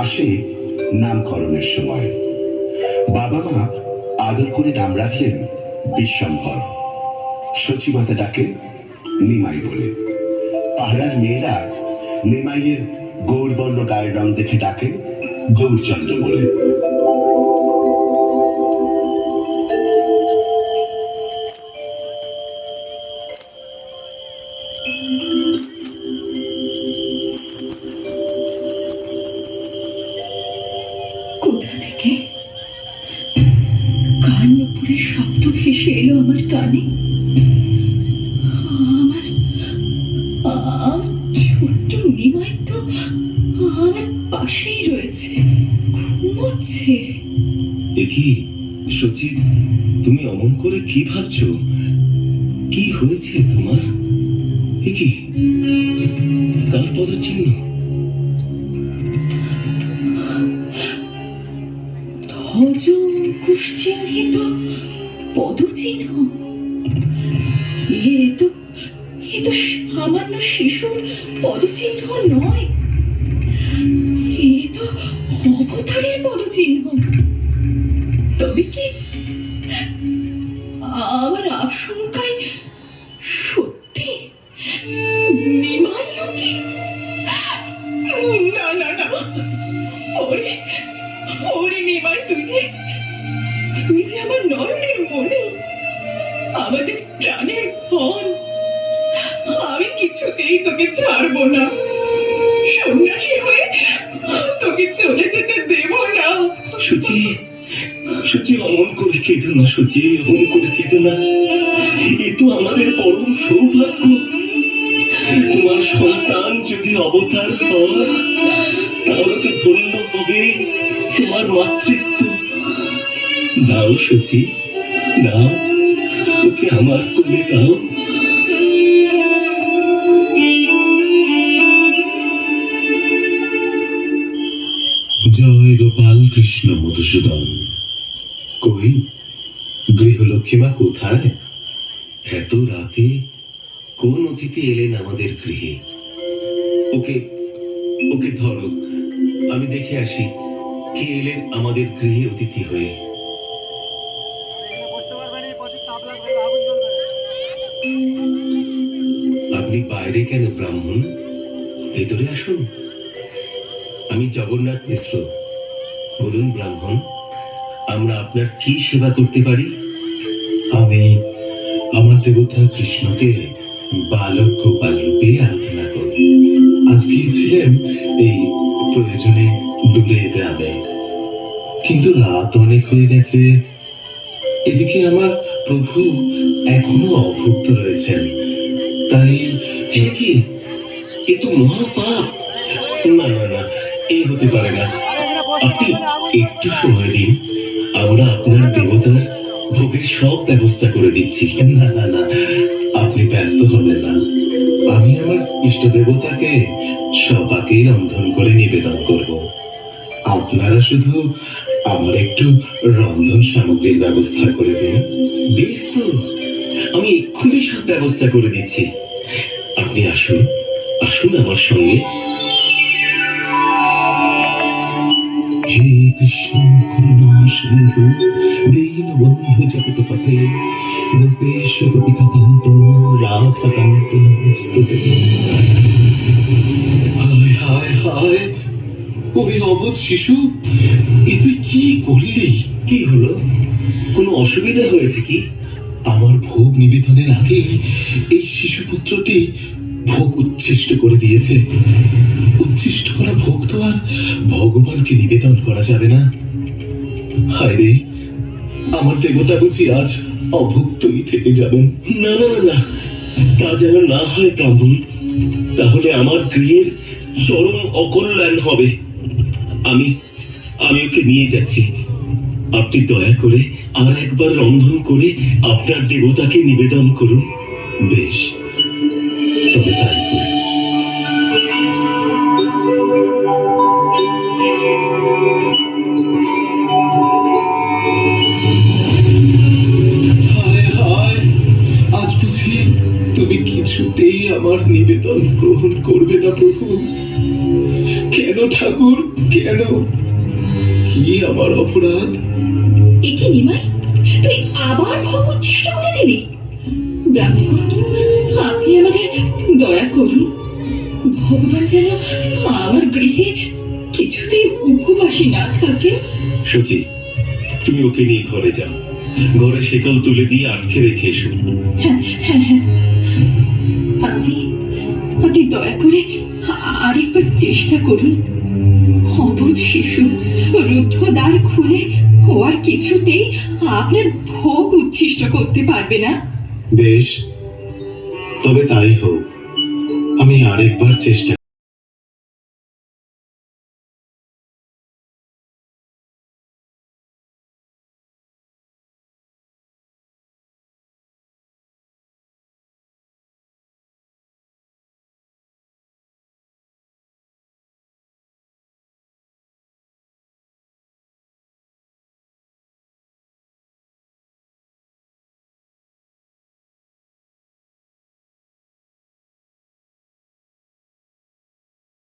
আসে নামকরণের সময়। বাবা মা আদর করে নাম রাখলেন বিশ্বম্ভর। সচিমাতা ডাকেন নিমাই বলে। পাড়ার মেয়েরা নিমাইয়ের গৌরবর্ণ গায়ের রং দেখে ডাকেন গৌরচন্দ্র বলে। কোথা থেকে কান উপরে শব্দ ভেসে এলো আমার কানে। আমার আমার ছোট্ট নিমাই তো আমার পাশেই রয়েছে, ঘুমোচ্ছে। কি সচিত, তুমি অমন করে কি ভাবছো? কি হয়েছে তোমার? কি কার পদচিহ্ন? ধ্বজ অঙ্কুশ চিহ্নিত পদচিহ্ন। এ তো সামান্য শিশুর পদচিহ্ন নয়, এ তো অবতারের পদচিহ্ন। তবে কি আমার আশঙ্কায় সত্যি নিমাইও কি? না না না, ওরে ওরে নিমাই, তুই যে আমার নয়নের মনে, আমাদের প্রাণের ধন। আমি কিছুতেই তোকে ছাড়বো না, সন্ন্যাসী হয়ে তোকে চলে যেতে দেব না। সুচি, সুচি, অমন করে কেঁদো না সুচি, অমন করে কেঁদো না। এ তো আমাদের পরম সৌভাগ্য। তোমার সন্তান যদি অবতার হয়, তাহলে তো ধন্য হবে তোমার মাতৃত্ব। দাও সুচি, দাও, ওকে আমার কোলে দাও। জয় গোপাল কৃষ্ণ মধুসূদন। কই গৃহলক্ষ্মীমা কোথায়? এত রাতে কোন অতিথি এলেন আমাদের গৃহে? ওকে ওকে ধরো, আমি দেখে আসি কে এলেন আমাদের গৃহে অতিথি হয়ে। আপনি বাইরে কেন ব্রাহ্মণ? ভেতরে আসুন। আমি জগন্নাথ মিশ্র। বলুন ব্রাহ্মণ, আমরা আপনার কি সেবা করতে পারি? আমি আমার দেবতা কৃষ্ণকে বালক গোপাল রূপে আরাধনা করি। আজ গিয়েছিলেন এই প্রয়োজনে দূরে গ্রামে, কিন্তু রাত অনেক হয়ে গেছে। এদিকে আমার প্রভু এখনো অভুক্ত রয়েছেন, তাই সে কি? এ তো মহাপাপ। না না না, এ হতে পারে না। আপনি একটু সময় দিন, আমরা আপনার দেবতার ভোগের সব ব্যবস্থা করে দিচ্ছি। না না না, আপনি ব্যস্ত হবেন না। আমি আমার ইষ্ট দেবতাকে সবাকেই রন্ধন করে নিবেদন করব। আপনারা শুধু আমার একটু রন্ধন সামগ্রীর ব্যবস্থা করে দিন। বেশ তো, আমি এক্ষুনি সব ব্যবস্থা করে দিচ্ছি। আপনি আসুন, আসুন আমার সঙ্গে। হে কৃষ্ণ করুণা সিন্ধু দীনবন্ধু জগৎপতে গোপেশ গোপিকাকান্ত রাধাকান্ত স্তুতে। হায় হায় হায়, ওরে অবোধ শিশু, এ তুই কি করলি? কি হলো? কোনো অসুবিধা হয়েছে কি? আমার ভোগ নিবেদনের আগেই এই শিশুপুত্রটি ভোগ উচ্ছিষ্ট করে দিয়েছে। উচ্ছিষ্ট করা ভোগ তো আর ভগবানকে নিবেদন করা যাবে না। হায় রে, আমার দেবতা বুঝি আজ অভুক্তই থেকে যাবেন। না না না না, তা যেন না হয় ব্রাহ্মণ, তাহলে আমার গৃহের চরম অকল্যাণ হবে। আমি ওকে নিয়ে যাচ্ছি। আপনি দয়া করে আর একবার রন্ধন করে আপনার দেবতাকে নিবেদন করুন। বেশ, তবে তাই করি। হায় হায়, আজ বুঝি তুমি কিছুতেই আমার নিবেদন গ্রহণ করবে না প্রভু? কেন ঠাকুর কেন? কি আমার অপরাধ? একে নিমাই, তুই আবার ভোগ উচ্ছিষ্ট করে দিলি? ব্রাহ্মণ, আপনি আমাদের দয়া করুন। ভগবান যেন আমার গৃহে কিছুতেই উপবাসী না থাকে। সচি, তুমি ওকে নিয়ে ঘরে যাও, ঘরে শেকল তুলে দিয়ে আটকে রেখে এসো। হ্যাঁ হ্যাঁ হ্যাঁ, আপনি আপনি দয়া করে আরেকবার চেষ্টা করুন। অবুধ শিশু রুদ্ধ দ্বার খুলে ও আর কিছুতেই আপনার ভোগ উচ্ছিষ্ট করতে পারবে না। বেশ, তবে তাই হোক, আমি আরেকবার চেষ্টা